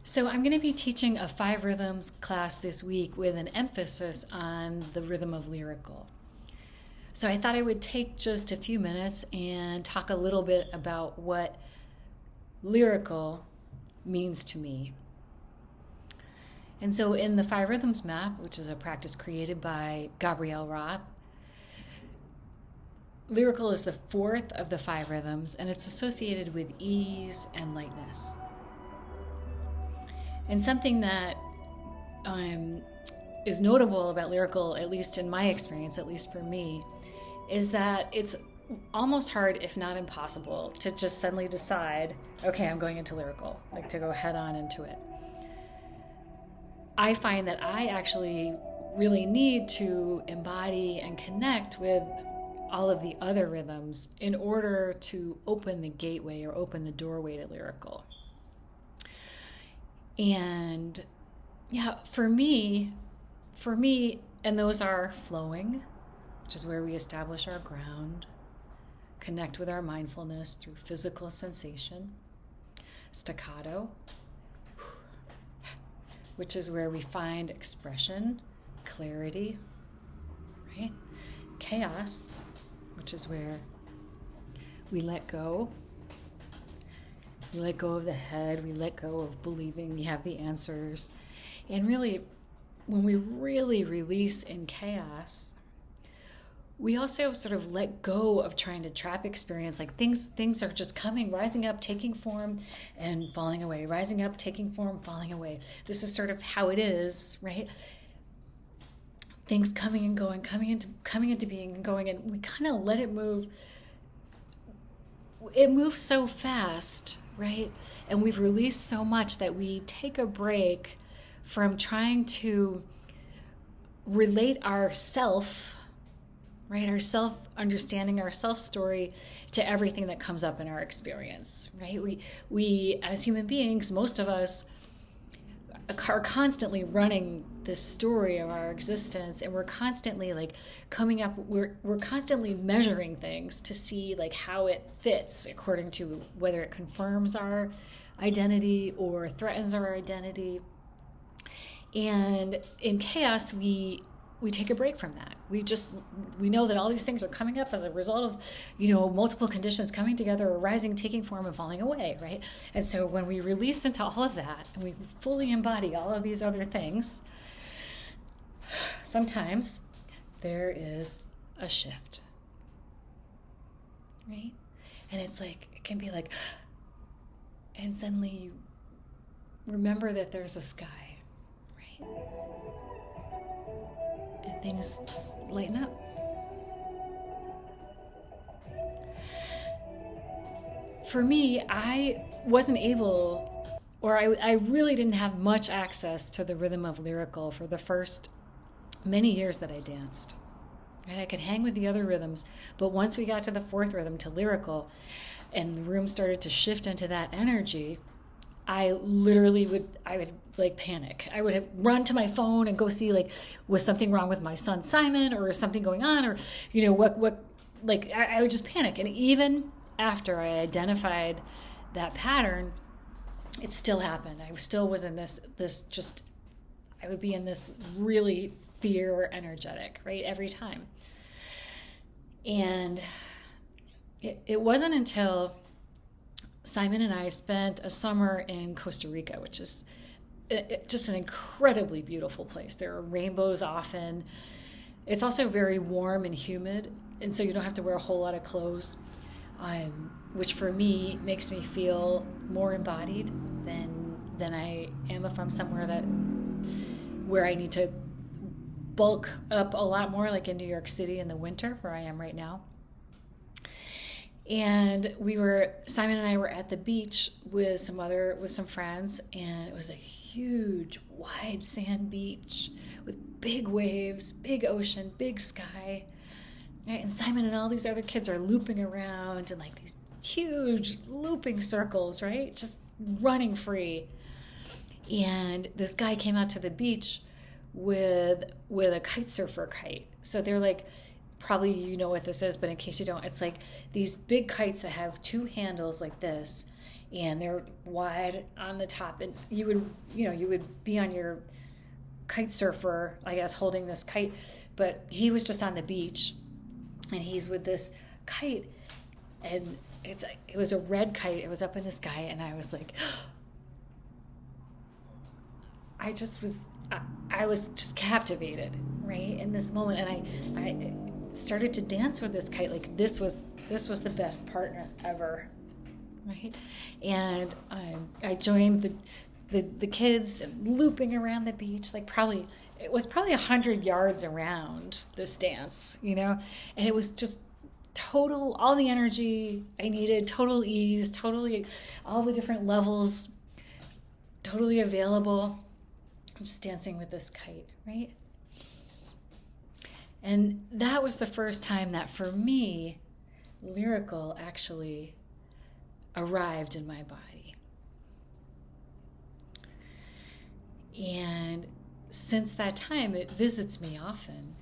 So I'm going to be teaching a 5 Rhythms class this week with an emphasis on the rhythm of lyrical. So I thought I would take just a few minutes and talk a little bit about what lyrical means to me. And so in the 5 Rhythms map, which is a practice created by Gabrielle Roth, lyrical is the fourth of the 5 Rhythms, and it's associated with ease and lightness. And something that is notable about lyrical, at least in my experience, at least for me, is that it's almost hard, if not impossible, to just suddenly decide, okay, I'm going into lyrical, like to go head on into it. I find that I actually really need to embody and connect with all of the other rhythms in order to open the gateway or open the doorway to lyrical. And yeah, for me, and those are flowing, which is where we establish our ground, connect with our mindfulness through physical sensation, staccato, which is where we find expression, clarity, right? Chaos, which is where we let go. We let go of the head, we let go of believing we have the answers. And really, when we really release in chaos, we also sort of let go of trying to trap experience. Like things are just coming, rising up, taking form, and falling away. Rising up, taking form, falling away. This is sort of how it is, right? Things coming and going, coming into being and going, and we kind of let it move. It moves so fast, right? And we've released so much that we take a break from trying to relate ourself, right? Our self-understanding, our self-story to everything that comes up in our experience, right? We as human beings, most of us are constantly running this story of our existence, and we're constantly like coming up, we're constantly measuring things to see like how it fits according to whether it confirms our identity or threatens our identity. And in chaos, we take a break from that. We know that all these things are coming up as a result of, multiple conditions coming together, or rising, taking form, and falling away, right? And so when we release into all of that and we fully embody all of these other things, sometimes there is a shift, right? And it's like, it can be like, and suddenly you remember that there's a sky, right? And things lighten up. For me, I wasn't able, or I really didn't have much access to the rhythm of lyrical for the first many years that I danced. Right? I could hang with the other rhythms, but once we got to the fourth rhythm, to lyrical, and the room started to shift into that energy, I would like panic. I would have run to my phone and go see like, was something wrong with my son Simon, or something going on, or I would just panic. And even after I identified that pattern, it still happened. I still was in this I would be in this really fear energetic, right, every time. And it wasn't until Simon and I spent a summer in Costa Rica, which is just an incredibly beautiful place. There are rainbows often. It's also very warm and humid, and so you don't have to wear a whole lot of clothes, which for me makes me feel more embodied than I am if I'm somewhere where I need to bulk up a lot more, like in New York City in the winter, where I am right now. And Simon and I were at the beach with some friends, and it was a huge, wide sand beach with big waves, big ocean, big sky. Right? And Simon and all these other kids are looping around in like these huge looping circles, right? Just running free. And this guy came out to the beach with a kite surfer kite. So they're like, probably you know what this is, but in case you don't, it's like these big kites that have two handles like this, and they're wide on the top, and you would be on your kite surfer, I guess, holding this kite, but he was just on the beach, and he's with this kite, and it was a red kite. It was up in the sky, and I was like, I was just captivated, right, in this moment, and I started to dance with this kite like this was the best partner ever, right? And I joined the kids looping around the beach, like it was probably 100 yards around this dance, and it was just total, all the energy I needed, total ease, totally all the different levels, totally available. I'm just dancing with this kite, right? And that was the first time that for me, Lyrical actually arrived in my body. And since that time, it visits me often.